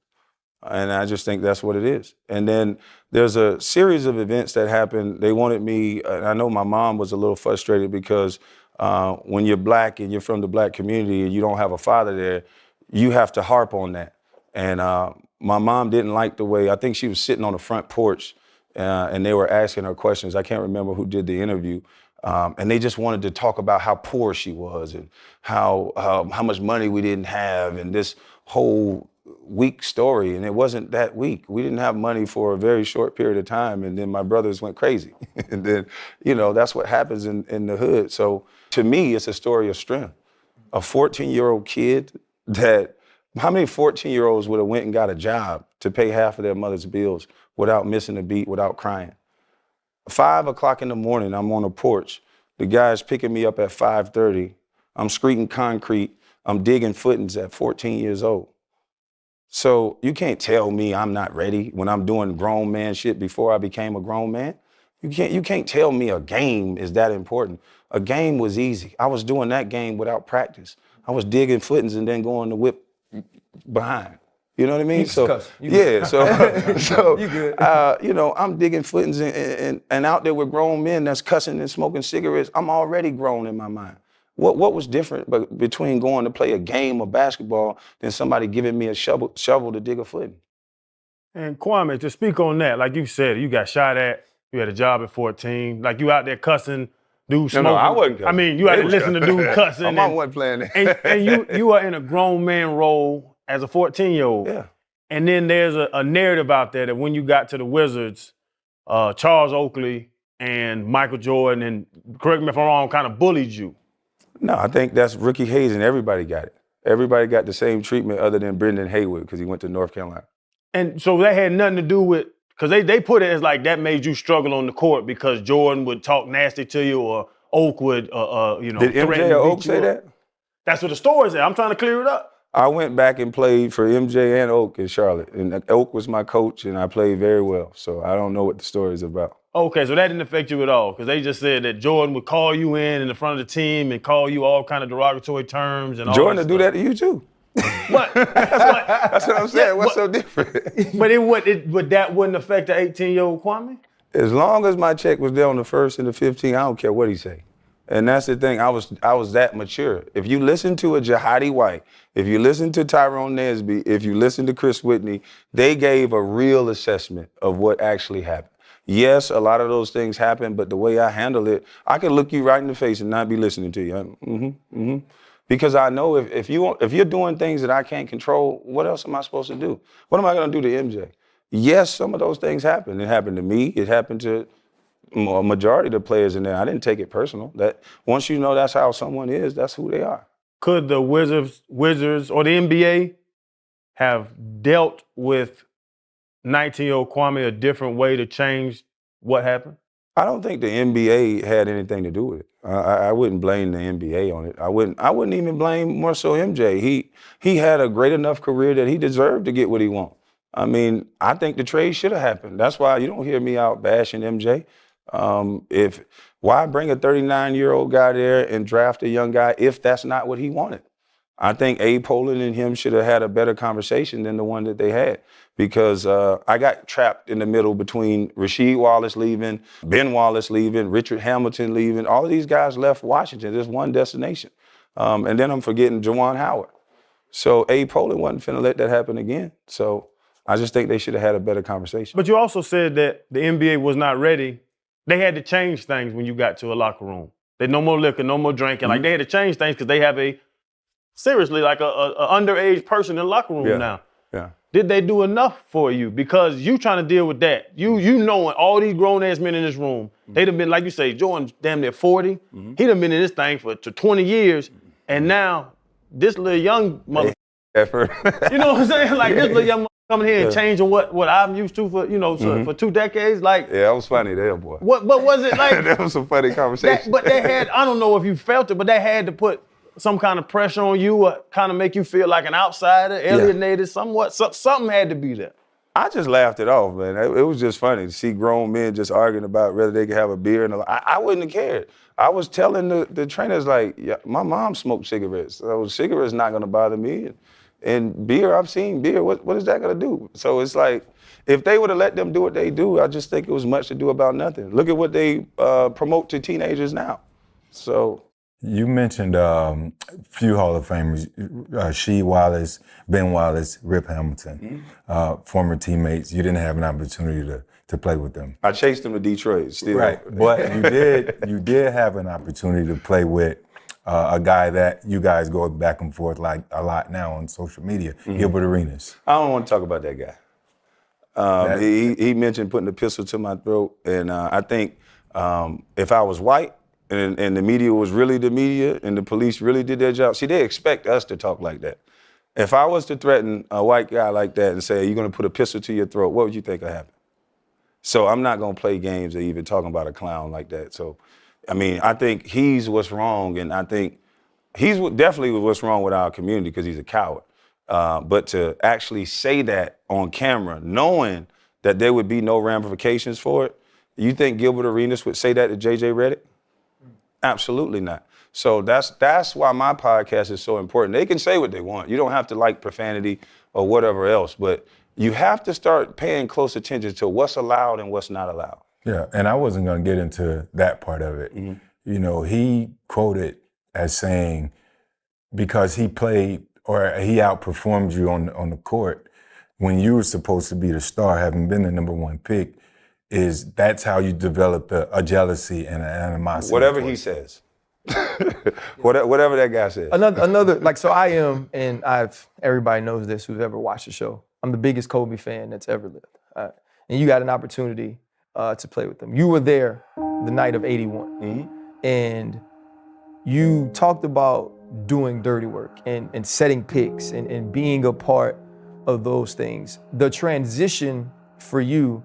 And I just think that's what it is. And then there's a series of events that happened. They wanted me, I know my mom was a little frustrated because when you're black and you're from the black community and you don't have a father there, you have to harp on that. And my mom didn't like the way, I think she was sitting on the front porch and they were asking her questions. I can't remember who did the interview. And they just wanted to talk about how poor she was and how much money we didn't have and this whole weak story. And it wasn't that weak. We didn't have money for a very short period of time. And then my brothers went crazy. And then, that's what happens in the hood. So to me, it's a story of strength. A 14-year-old kid how many 14-year-olds would have went and got a job to pay half of their mother's bills without missing a beat, without crying? 5 o'clock in the morning, I'm on a porch. The guy's picking me up at 5:30. I'm screeding concrete. I'm digging footings at 14 years old. So you can't tell me I'm not ready when I'm doing grown man shit before I became a grown man. You can't tell me a game is that important. A game was easy. I was doing that game without practice. I was digging footings and then going to whip behind. You know what I mean? You good. I'm digging footings and out there with grown men that's cussing and smoking cigarettes. I'm already grown in my mind. What was different between going to play a game of basketball than somebody giving me a shovel to dig a footing? And Kwame, to speak on that, like you said, you got shot at, you had a job at 14, like you out there cussing, dude smoking. No, I wasn't cussing. You out there listening to dude cussing. My mom wasn't playing that. and you are in a grown man role as a 14-year-old. Yeah. And then there's a narrative out there that when you got to the Wizards, Charles Oakley and Michael Jordan, and correct me if I'm wrong, kind of bullied you. No, I think that's rookie hazing. Everybody got it. Everybody got the same treatment other than Brendan Haywood because he went to North Carolina. And so that had nothing to do with, because they put it as like that made you struggle on the court because Jordan would talk nasty to you or Oak would, Did MJ or Oak say that? That's what the story said. I'm trying to clear it up. I went back and played for MJ and Oak in Charlotte. And Oak was my coach, and I played very well. So I don't know what the story is about. Okay, so that didn't affect you at all, because they just said that Jordan would call you in the front of the team and call you all kind of derogatory terms and all Jordan that would do that to you, too. But that's what I'm saying. What's so different? But that wouldn't affect the 18-year-old Kwame? As long as my check was there on the 1st and the 15th, I don't care what he say. And that's the thing, I was that mature. If you listen to a Jihadi White, if you listen to Tyrone Nesby, if you listen to Chris Whitney, they gave a real assessment of what actually happened. Yes, a lot of those things happen, but the way I handle it, I can look you right in the face and not be listening to you. Because I know if you're doing things that I can't control, what else am I supposed to do? What am I gonna do to MJ? Yes, some of those things happen. It happened to me, it happened to a majority of the players in there. I didn't take it personal. That once you know that's how someone is, that's who they are. Could the Wizards or the NBA have dealt with 19-year-old Kwame a different way to change what happened? I don't think the NBA had anything to do with it. I wouldn't blame the NBA on it. I wouldn't even blame more so MJ. He had a great enough career that he deserved to get what he wanted. I mean, I think the trade should have happened. That's why you don't hear me out bashing MJ. Why bring a 39-year-old guy there and draft a young guy if that's not what he wanted? I think Abe Pollin and him should have had a better conversation than the one that they had, because I got trapped in the middle between Rasheed Wallace leaving, Ben Wallace leaving, Richard Hamilton leaving. All of these guys left Washington. There's one destination. And then I'm forgetting Juwan Howard. So Abe Pollin wasn't finna let that happen again. So I just think they should have had a better conversation. But you also said that the NBA was not ready. They had to change things when you got to a locker room. They no more liquor, no more drinking. Like, they had to change things because they have a underage person in the locker room now. Yeah. Did they do enough for you? Because you trying to deal with that. You knowing all these grown-ass men in this room, they'd have been, like you say, Jordan's damn near 40. He'd have been in this thing for 20 years. And now this little young mother, you know what I'm saying? Like, this little young mother coming here and changing what I'm used to for, for 2 decades. Like, yeah, that was funny there, boy. What was it like? That was a funny conversation. But they had, I don't know if you felt it, but they had to put some kind of pressure on you or kind of make you feel like an outsider, alienated somewhat. Something had to be there. I just laughed it off, man. It was just funny to see grown men just arguing about whether they could have a beer. I wouldn't have cared. I was telling the trainers, like, yeah, my mom smoked cigarettes. So cigarettes not gonna bother me. And beer, I've seen beer. What is that gonna do? So it's like, if they would have let them do what they do, I just think it was much to do about nothing. Look at what they promote to teenagers now. So. You mentioned a few Hall of Famers, Rasheed Wallace, Ben Wallace, Rip Hamilton, former teammates. You didn't have an opportunity to play with them. I chased them to Detroit still. Right, but you did have an opportunity to play with a guy that you guys go back and forth like a lot now on social media, Gilbert Arenas. I don't want to talk about that guy. He mentioned putting a pistol to my throat, and I think if I was white, and the media was really the media and the police really did their job. See, they expect us to talk like that. If I was to threaten a white guy like that and say, you're gonna put a pistol to your throat, what would you think would happen? So I'm not gonna play games or even talking about a clown like that. So, I mean, I think he's what's wrong, and I think he's definitely what's wrong with our community because he's a coward. But to actually say that on camera, knowing that there would be no ramifications for it, you think Gilbert Arenas would say that to JJ Redick? Absolutely not. So that's why my podcast is so important. They can say what they want. You don't have to like profanity or whatever else, but you have to start paying close attention to what's allowed and what's not allowed. Yeah, and I wasn't gonna get into that part of it. You know, he quoted as saying, because he played or he outperformed you on the court when you were supposed to be the star, having been the #1 pick, that's how you develop a jealousy and an animosity. Whatever he says. Whatever that guy says. Another, like, so I am, and everybody knows this who's ever watched the show, I'm the biggest Kobe fan that's ever lived. And you got an opportunity to play with them. You were there the night of '81. And you talked about doing dirty work and setting picks and being a part of those things. The transition for you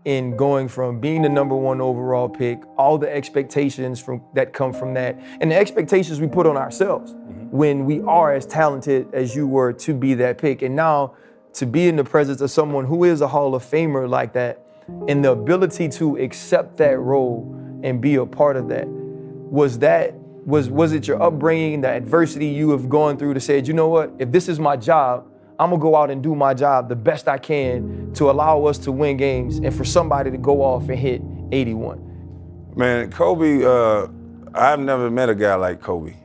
in going from being the #1 overall pick, all the expectations that come from that, and the expectations we put on ourselves when we are as talented as you were to be that pick. And now to be in the presence of someone who is a Hall of Famer like that, and the ability to accept that role and be a part of that, was it your upbringing, the adversity you have gone through to say, you know what, if this is my job, I'm gonna go out and do my job the best I can to allow us to win games and for somebody to go off and hit 81? Man, Kobe, I've never met a guy like Kobe.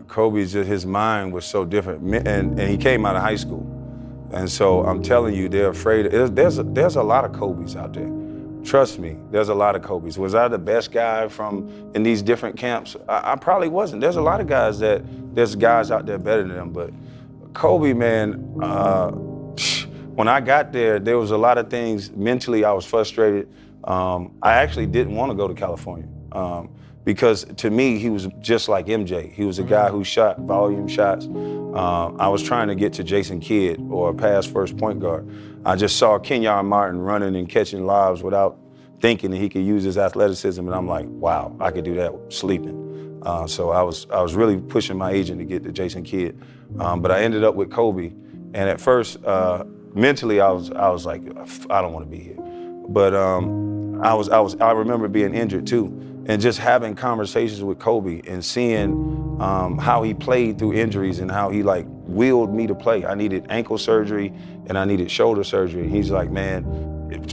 Kobe's just, his mind was so different, and he came out of high school. And so I'm telling you, they're afraid. There's a lot of Kobes out there. Trust me, there's a lot of Kobes. Was I the best guy in these different camps? I probably wasn't. There's a lot of guys there's guys out there better than them, but Kobe, man, when I got there, there was a lot of things. Mentally, I was frustrated. I actually didn't want to go to California because to me, he was just like MJ. He was a guy who shot volume shots. I was trying to get to Jason Kidd or a pass first point guard. I just saw Kenyon Martin running and catching lobs without thinking that he could use his athleticism, and I'm like, wow, I could do that sleeping. So I was really pushing my agent to get to Jason Kidd, but I ended up with Kobe, and at first, mentally, I was like, I don't want to be here. But I remember being injured too, and just having conversations with Kobe and seeing how he played through injuries and how he like willed me to play. I needed ankle surgery and I needed shoulder surgery. And he's like, man,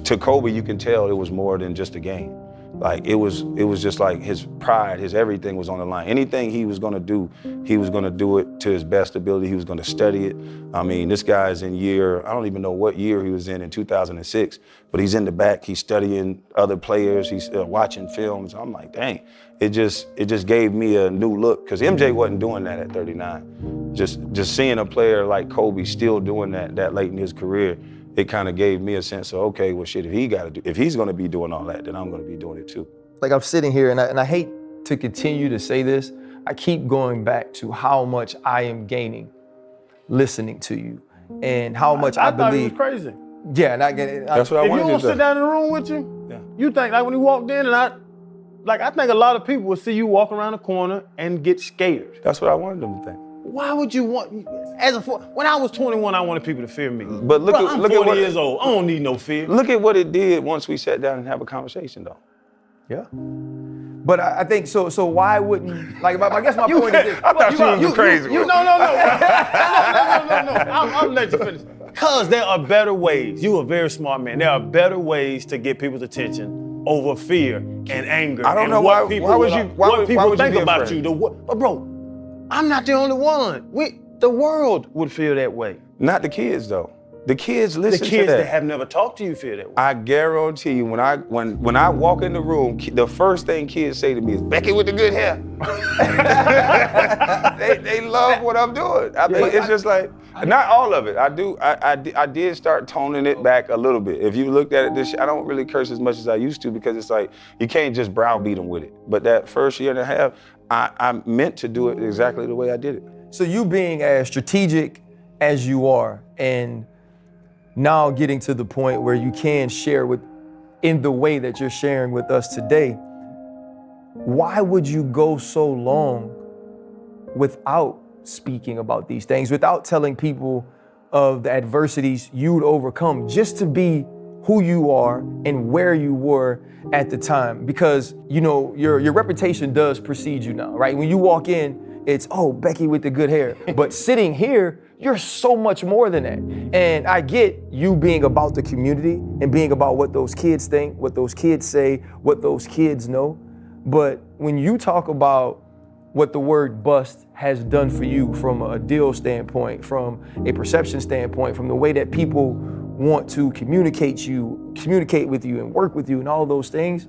to Kobe, you can tell it was more than just a game. Like it was just like his pride, his everything was on the line. Anything he was gonna do it to his best ability. He was gonna study it. I mean, this guy's in I don't even know what year he was in 2006, but he's in the back, he's studying other players, he's watching films. I'm like, dang, it just gave me a new look, because MJ wasn't doing that at 39. Just seeing a player like Kobe still doing that late in his career, it kind of gave me a sense of, okay, well, shit, if he's gonna be doing all that, then I'm gonna be doing it too. Like I'm sitting here and I hate to continue to say this, I keep going back to how much I am gaining listening to you and how much I believe. I thought it was crazy. Yeah, and I get it. That's what I wanted to do. If you don't sit down in the room with you, Yeah. you think like when he walked in and I think a lot of people would see you walk around the corner and get scared. That's what I wanted them to think. Why would you want, when I was 21, I wanted people to fear me. But look I'm at 40 what years old, I don't need no fear. Look at what it did once we sat down and have a conversation, though. Yeah. But I think so why wouldn't, like, I guess my point is this. I thought you was crazy. No. I'll let you finish. Because there are better ways. You a very smart man. There are better ways to get people's attention over fear and anger. I don't and know what why people would you think be about afraid? you. But bro, I'm not the only one. The world would feel that way. Not the kids, though. The kids listen The kids to that have never talked to you feel that way. I guarantee you, when I walk in the room, the first thing kids say to me is, Becky with the good hair. they love what I'm doing. I mean, it's just like, not all of it. I did start toning it back a little bit. If you looked at it, I don't really curse as much as I used to, because it's like, you can't just browbeat them with it. But that first year and a half, I meant to do it exactly the way I did it. So you being as strategic as you are, and now getting to the point where you can share in the way that you're sharing with us today, why would you go so long without speaking about these things, without telling people of the adversities you'd overcome, just to be who you are and where you were at the time? Because, you know, your reputation does precede you now, right? When you walk in, it's, oh, Becky with the good hair. But sitting here, you're so much more than that. And I get you being about the community and being about what those kids think, what those kids say, what those kids know. But when you talk about what the word bust has done for you from a deal standpoint, from a perception standpoint, from the way that people want to communicate with you and work with you and all those things,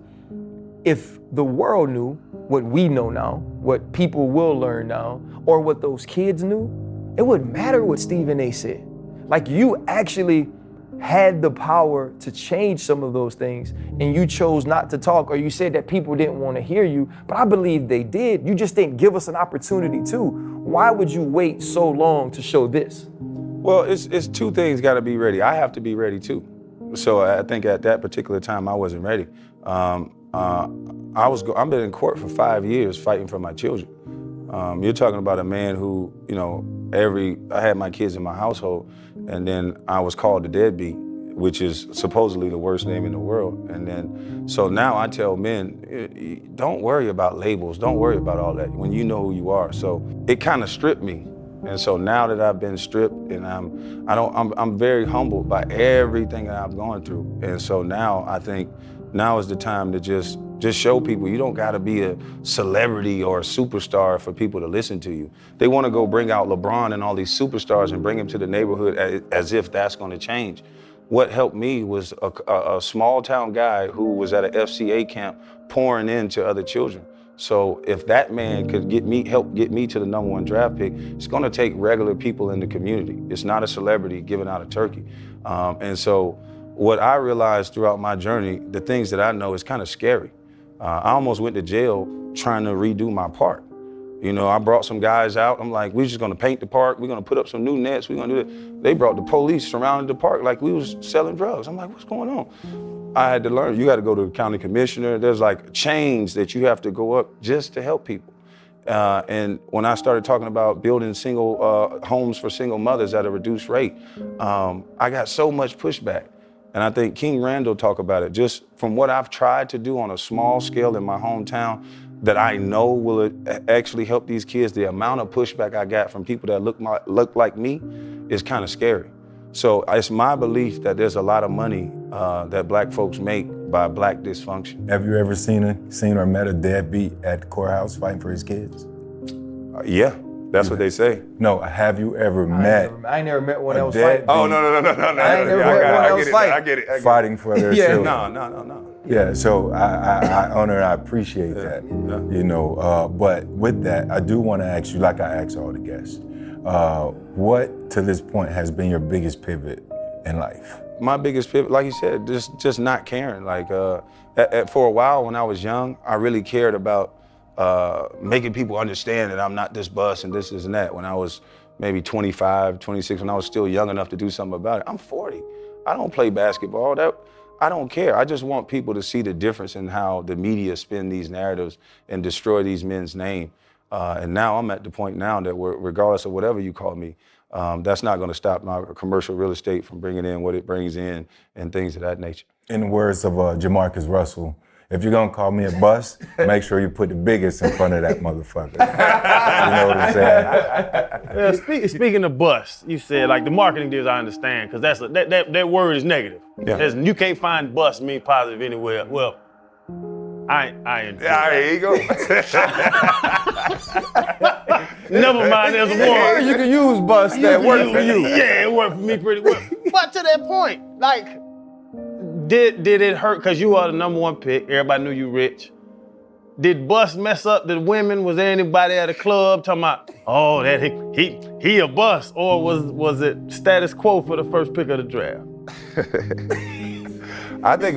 if the world knew what we know now, what people will learn now, or what those kids knew, it wouldn't matter what Stephen A. said. Like, you actually had the power to change some of those things, and you chose not to talk, or you said that people didn't want to hear you, but I believe they did. You just didn't give us an opportunity to. Why would you wait so long to show this? Well, it's two things got to be ready. I have to be ready too. So I think at that particular time I wasn't ready. I've been in court for 5 years fighting for my children. You're talking about a man who, you know, I had my kids in my household, and then I was called the deadbeat, which is supposedly the worst name in the world. And then, so now I tell men, don't worry about labels, don't worry about all that when you know who you are. So it kind of stripped me. And so now that I've been stripped, and I'm very humbled by everything that I've gone through. And so now I think Now is the time to just show people you don't gotta be a celebrity or a superstar for people to listen to you. They wanna go bring out LeBron and all these superstars and bring them to the neighborhood as if that's gonna change. What helped me was a small town guy who was at an FCA camp pouring into other children. So if that man could help get me to the #1 draft pick, it's gonna take regular people in the community. It's not a celebrity giving out a turkey. And so what I realized throughout my journey, the things that I know is kind of scary. I almost went to jail trying to redo my park. You know, I brought some guys out. I'm like, we're just gonna paint the park. We're gonna put up some new nets. We're gonna do it. They brought the police, surrounded the park like we was selling drugs. I'm like, what's going on? I had to learn, you gotta go to the county commissioner. There's like chains that you have to go up just to help people. And when I started talking about building single homes for single mothers at a reduced rate, I got so much pushback. And I think King Randall talked about it, just from what I've tried to do on a small scale in my hometown that I know will actually help these kids, the amount of pushback I got from people that look like me is kind of scary. So it's my belief that there's a lot of money that black folks make by black dysfunction. Have you ever seen or met a deadbeat at the courthouse fighting for his kids? Yeah, that's what they say. No, have you ever met? I ain't never met one that was deadbeat? fighting. Oh, no. I ain't never met one that was fighting. I get it. Fighting for their Yeah, children. No. Yeah, so I honor and I appreciate that, you know, but with that, I do want to ask you, like I ask all the guests, what to this point has been your biggest pivot in life? My biggest pivot, like you said, just not caring. Like for a while when I was young, I really cared about making people understand that I'm not this bus and this and that. When I was maybe 25, 26, when I was still young enough to do something about it. I'm 40. I don't play basketball. I don't care. I just want people to see the difference in how the media spin these narratives and destroy these men's name. And now I'm at the point now that regardless of whatever you call me, that's not going to stop my commercial real estate from bringing in what it brings in and things of that nature. In the words of Jamarcus Russell, if you're gonna call me a bus, make sure you put the biggest in front of that motherfucker. You know what I'm saying? Yeah, speaking of bus, you said like the marketing deals I understand, because that word is negative. Yeah. You can't find bus mean positive anywhere. Well, I enjoy Yeah, there you go. Never mind, there's a word. You can use bus that work for you. Yeah, it worked for me pretty well. But to that point, like, did it hurt? Because you are the #1 pick. Everybody knew you rich. Did bus mess up the women? Was there anybody at a club talking about, oh, that he a bus? Or was it status quo for the first pick of the draft? I think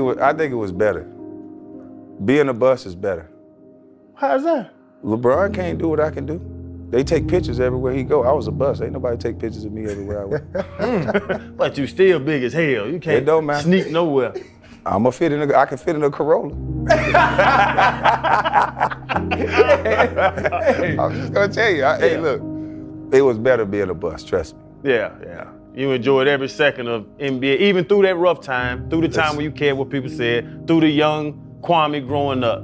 it was better. Being a bus is better. How's that? LeBron can't do what I can do. They take pictures everywhere he go. I was a bus. Ain't nobody take pictures of me everywhere I went. But you still big as hell. You can't It don't matter. sneak nowhere. I can fit in a Corolla. I'm just gonna tell you. Hey, look, it was better being a bus. Trust me. Yeah. You enjoyed every second of NBA, even through that rough time, through the time when you cared what people said, through the young Kwame growing up.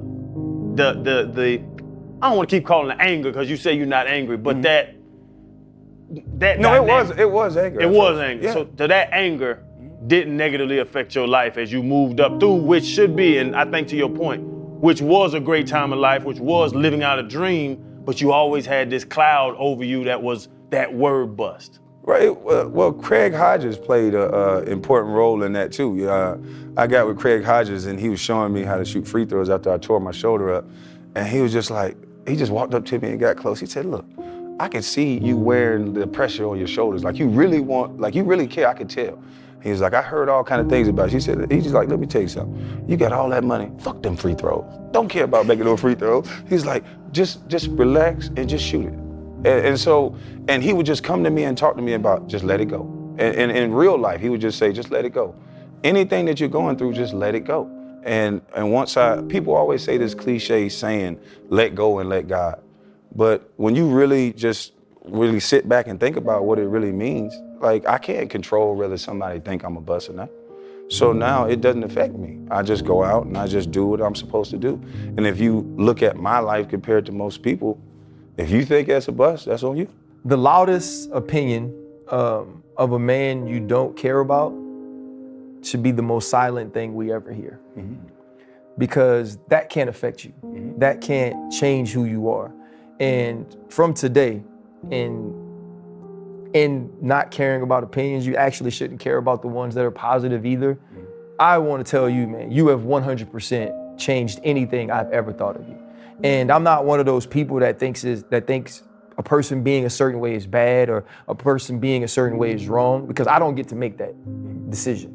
I don't want to keep calling it anger because you say you're not angry, but that No, it was anger. It was anger. Yeah. So that anger didn't negatively affect your life as you moved up through, which should be, and I think to your point, which was a great time of life, which was living out a dream, but you always had this cloud over you that was that word bust. Right. Well, Craig Hodges played an important role in that too. I got with Craig Hodges and he was showing me how to shoot free throws after I tore my shoulder up. And he was just like, he just walked up to me and got close. He said, look, I can see you wearing the pressure on your shoulders. Like you really care, I could tell. He was like, I heard all kind of things about you. He said, he's just like, let me tell you something. You got all that money, fuck them free throws. Don't care about making no free throws. He's like, just relax and just shoot it. And he would just come to me and talk to me about just let it go. And in real life, he would just say, just let it go. Anything that you're going through, just let it go. And people always say this cliche saying, let go and let God. But when you really sit back and think about what it really means, like I can't control whether somebody think I'm a bus or not. So now it doesn't affect me. I just go out and I just do what I'm supposed to do. And if you look at my life compared to most people, if you think that's a bus, that's on you. The loudest opinion of a man you don't care about should be the most silent thing we ever hear. Mm-hmm. because that can't affect you. That can't change who you are. And from today, in not caring about opinions, you actually shouldn't care about the ones that are positive either. I want to tell you, man, you have 100% changed anything I've ever thought of you. And I'm not one of those people that thinks a person being a certain way is bad or a person being a certain way is wrong, because I don't get to make that decision.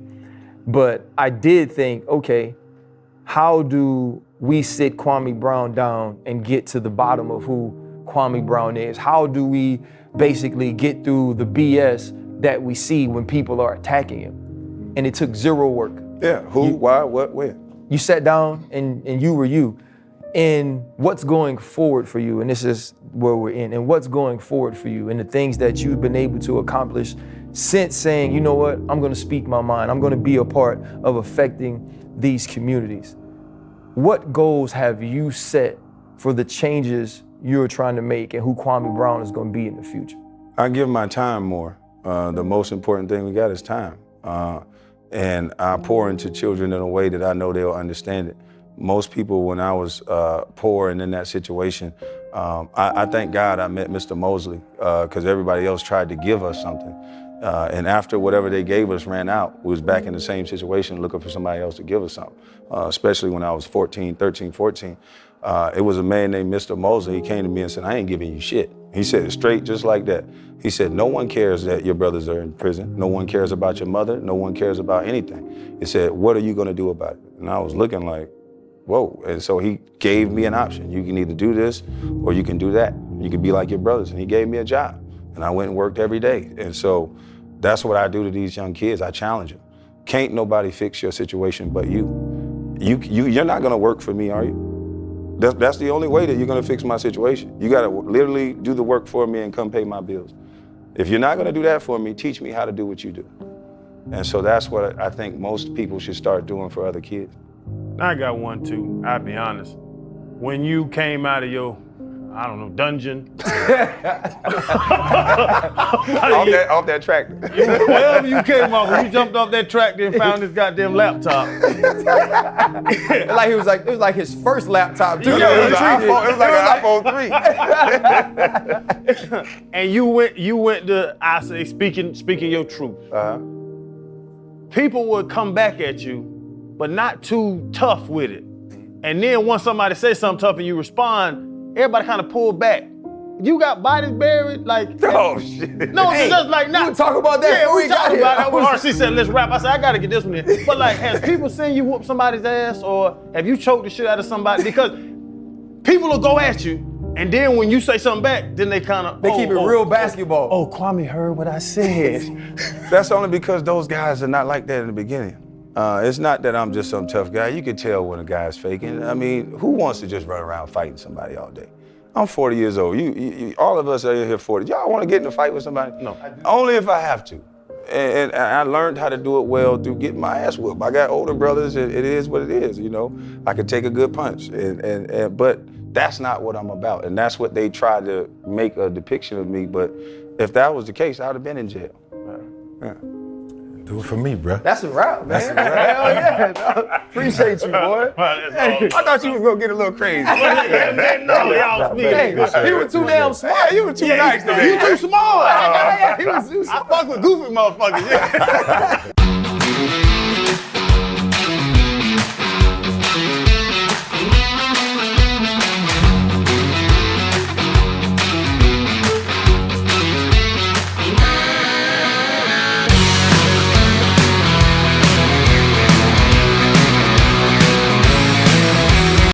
But I did think, okay, how do we sit Kwame Brown down and get to the bottom of who Kwame Brown is? How do we basically get through the BS that we see when people are attacking him? And it took zero work. Yeah, who, why, what, when? You sat down and you were you. And what's going forward for you, and this is where we're in, and what's going forward for you and the things that you've been able to accomplish since saying, you know what, I'm gonna speak my mind, I'm gonna be a part of affecting these communities. What goals have you set for the changes you're trying to make and who Kwame Brown is gonna be in the future? I give my time more. The most important thing we got is time. And I pour into children in a way that I know they'll understand it. Most people, when I was poor and in that situation, I thank God I met Mr. Mosley, because everybody else tried to give us something. And after whatever they gave us ran out, we was back in the same situation looking for somebody else to give us something, especially when I was 13, 14. It was a man named Mr. Mosley. He came to me and said, I ain't giving you shit. He said it straight just like that. He said, no one cares that your brothers are in prison. No one cares about your mother. No one cares about anything. He said, what are you gonna do about it? And I was looking like, whoa. And so he gave me an option. You can either do this or you can do that. You can be like your brothers. And he gave me a job. And I went and worked every day. And so that's what I do to these young kids. I challenge them. Can't nobody fix your situation but you. You're not gonna work for me, are you? That's the only way that you're gonna fix my situation. You gotta literally do the work for me and come pay my bills. If you're not gonna do that for me, teach me how to do what you do. And so that's what I think most people should start doing for other kids. I got one too, I'll be honest. When you came out of your, I don't know, dungeon. off that tractor. Wherever you came off, when you jumped off that tractor and found this goddamn laptop. It was like his first laptop too. Yeah, it was like an iPhone 3. And you went to, I say, speaking your truth. People would come back at you, but not too tough with it. And then once somebody says something tough and you respond, everybody kind of pull back. You got bodies buried, like. Oh shit. No, it's just like not. We talk about that. Yeah, we got talk here. about it. When RC said, let's rap, I said, I gotta get this one in. But like, has people seen you whoop somebody's ass, or have you choked the shit out of somebody? Because people will go at you, and then when you say something back, then they kind of. They keep it real basketball. Oh, Kwame heard what I said. That's only because those guys are not like that in the beginning. It's not that I'm just some tough guy. You can tell when a guy's faking. I mean, who wants to just run around fighting somebody all day? I'm 40 years old. You all of us are here 40. Y'all want to get in a fight with somebody? No. Only if I have to. And I learned how to do it well through getting my ass whooped. I got older brothers. It is what it is, you know. I can take a good punch. But that's not what I'm about. And that's what they tried to make a depiction of me. But if that was the case, I'd have been in jail. Yeah. Do it for me, bro. That's a wrap, man. Hell yeah. Appreciate you, boy. I thought you was gonna get a little crazy. No, y'all speak. Hey, he was too damn smart. Yeah, you were too nice today. You too small. He was too smart. I fuck with goofy motherfuckers. Yeah.